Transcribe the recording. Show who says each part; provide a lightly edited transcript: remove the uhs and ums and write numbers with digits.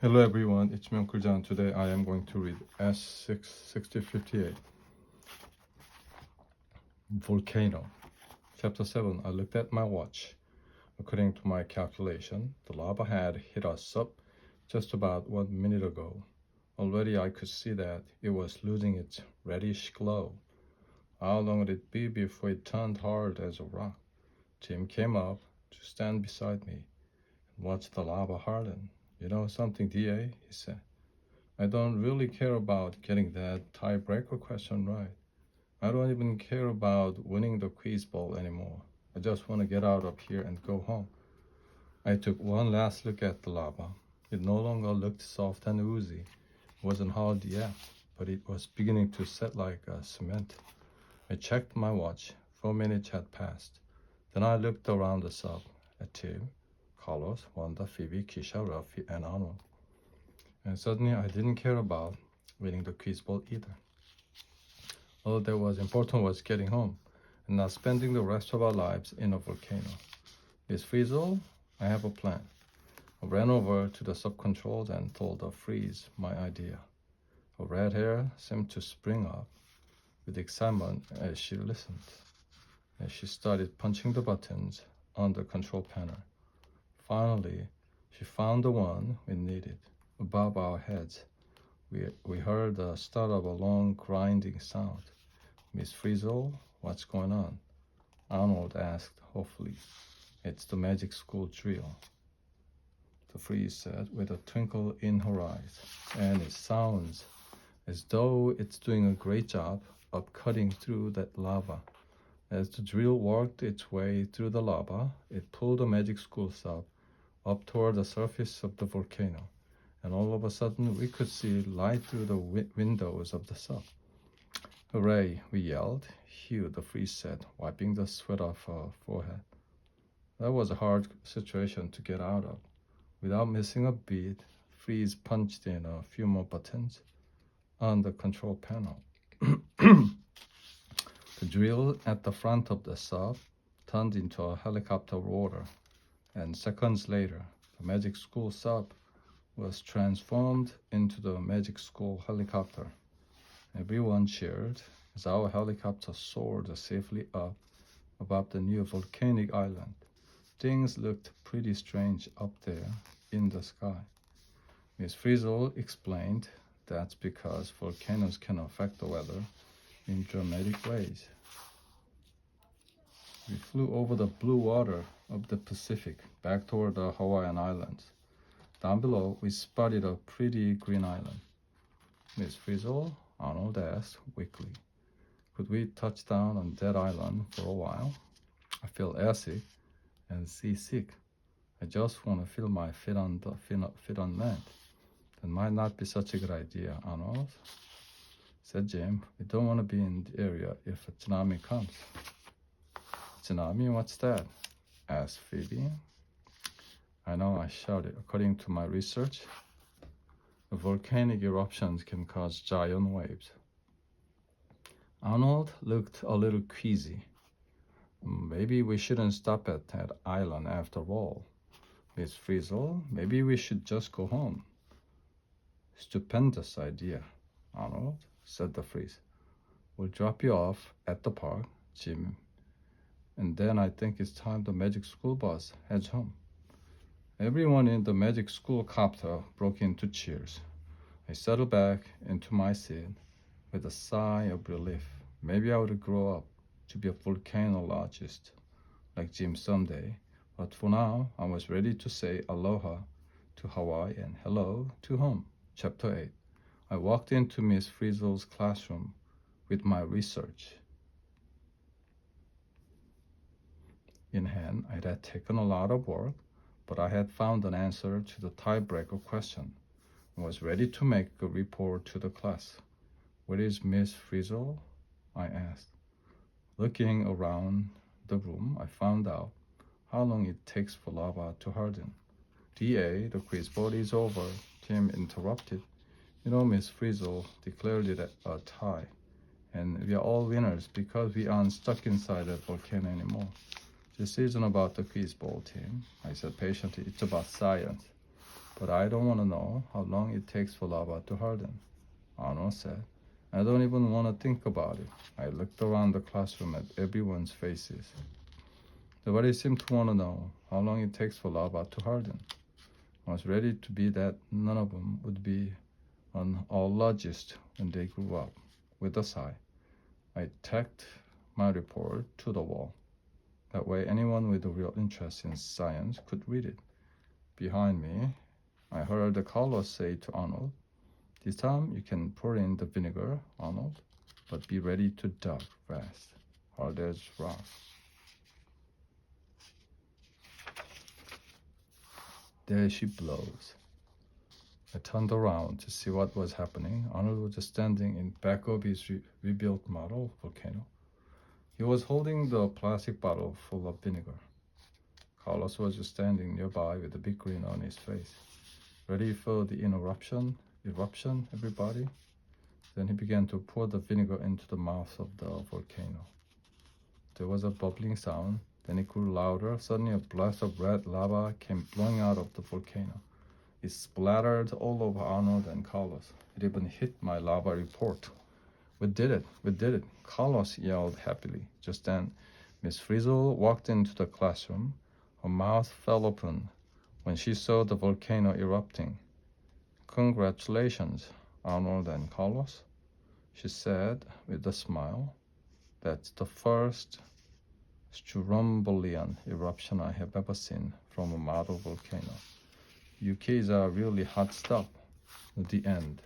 Speaker 1: Hello everyone, it's me Uncle John. Today I am going to read S6058 Volcano. Chapter 7. I looked at my watch. According to my calculation, the lava had hit us up just about 1 minute ago. Already I could see that it was losing its reddish glow. How long would it be before it turned hard as a rock? Jim came up to stand beside me and watch the lava harden. You know something, DA? He said. I don't really care about getting that tiebreaker question right. I don't even care about winning the quiz bowl anymore. I just want to get out of here and go home. I took one last look at the lava. It no longer looked soft and oozy. It wasn't hard yet, but it was beginning to set like cement. I checked my watch. 4 minutes had passed. Then I looked around the sub at Tim, Carlos, Wanda, Phoebe, Keisha, Rafi, and Arnold. And suddenly I didn't care about winning the quiz bowl either. All that was important was getting home and not spending the rest of our lives in a volcano. Miss Frizzle, I have a plan. I ran over to the sub-controls and told the Freeze my idea. Her red hair seemed to spring up with excitement as she listened. As she started punching the buttons on the control panel. Finally, she found the one we needed. Above our heads, we heard the start of a long grinding sound. Miss Frizzle, what's going on? Arnold asked hopefully. It's the magic school drill, the Freeze said with a twinkle in her eyes. And it sounds as though it's doing a great job of cutting through that lava. As the drill worked its way through the lava, it pulled the magic school sub up toward the surface of the volcano. And all of a sudden, we could see light through the windows of the sub. Hooray, we yelled. Hugh, the Freeze said, wiping the sweat off her forehead. That was a hard situation to get out of. Without missing a beat, Freeze punched in a few more buttons on the control panel. The drill at the front of the sub turned into a helicopter rotor, and seconds later, the magic school sub was transformed into the magic school helicopter. Everyone cheered as our helicopter soared safely up above the new volcanic island. Things looked pretty strange up there in the sky. Miss Frizzle explained that's because volcanoes can affect the weather in dramatic ways. We flew over the blue water of the Pacific back toward the Hawaiian Islands. Down below, we spotted a pretty green island. Miss Frizzle, Arnold asked weakly, could we touch down on that island for a while? I feel airsick and seasick. I just want to feel my feet on land. That might not be such a good idea, Arnold, said Jim. We don't want to be in the area if a tsunami comes. Tsunami, what's that? Asked Phoebe. I know, I shouted. According to my research, the volcanic eruptions can cause giant waves. Arnold looked a little queasy. Maybe we shouldn't stop at that island after all. Miss Frizzle, maybe we should just go home. Stupendous idea, Arnold, said the Freeze. We'll drop you off at the park, Jim. And then I think it's time the magic school bus heads home. Everyone in the magic school copter broke into cheers. I settled back into my seat with a sigh of relief. Maybe I would grow up to be a volcanologist like Jim someday. But for now, I was ready to say aloha to Hawaii and hello to home. Chapter 8. I walked into Miss Frizzle's classroom with my research in hand. I had taken a lot of work, but I had found an answer to the tiebreaker question. I was ready to make a report to the class. Where is Miss Frizzle? I asked. Looking around the room, I found out how long it takes for lava to harden. DA, the quiz board is over, Tim interrupted. You know, Miss Frizzle declared it a tie, and we are all winners because we aren't stuck inside that volcano anymore. This isn't about the quiz bowl, Tim, I said patiently. It's about science. But I don't want to know how long it takes for lava to harden, Arnold said. I don't even want to think about it. I looked around the classroom at everyone's faces. Nobody seemed to want to know how long it takes for lava to harden. I was ready to be that none of them would be an ologist when they grew up. With a sigh, I tacked my report to the wall. That way anyone with a real interest in science could read it. Behind me, I heard Carlos say to Arnold, "This time you can pour in the vinegar, Arnold, but be ready to duck fast, hard as rock." There she blows. I turned around to see what was happening. Arnold was standing in back of his rebuilt model volcano. He was holding the plastic bottle full of vinegar. Carlos was standing nearby with a big grin on his face. "Ready for the eruption, everybody?" Then he began to pour the vinegar into the mouth of the volcano. There was a bubbling sound. Then it grew louder. Suddenly a blast of red lava came blowing out of the volcano. It splattered all over Arnold and Carlos. It even hit my lava report. We did it, Carlos yelled happily. Just then, Miss Frizzle walked into the classroom. Her mouth fell open when she saw the volcano erupting. "Congratulations, Arnold and Carlos," she said with a smile. "That's the first Strombolian eruption I have ever seen from a model volcano. You kids are really hot stuff." The end.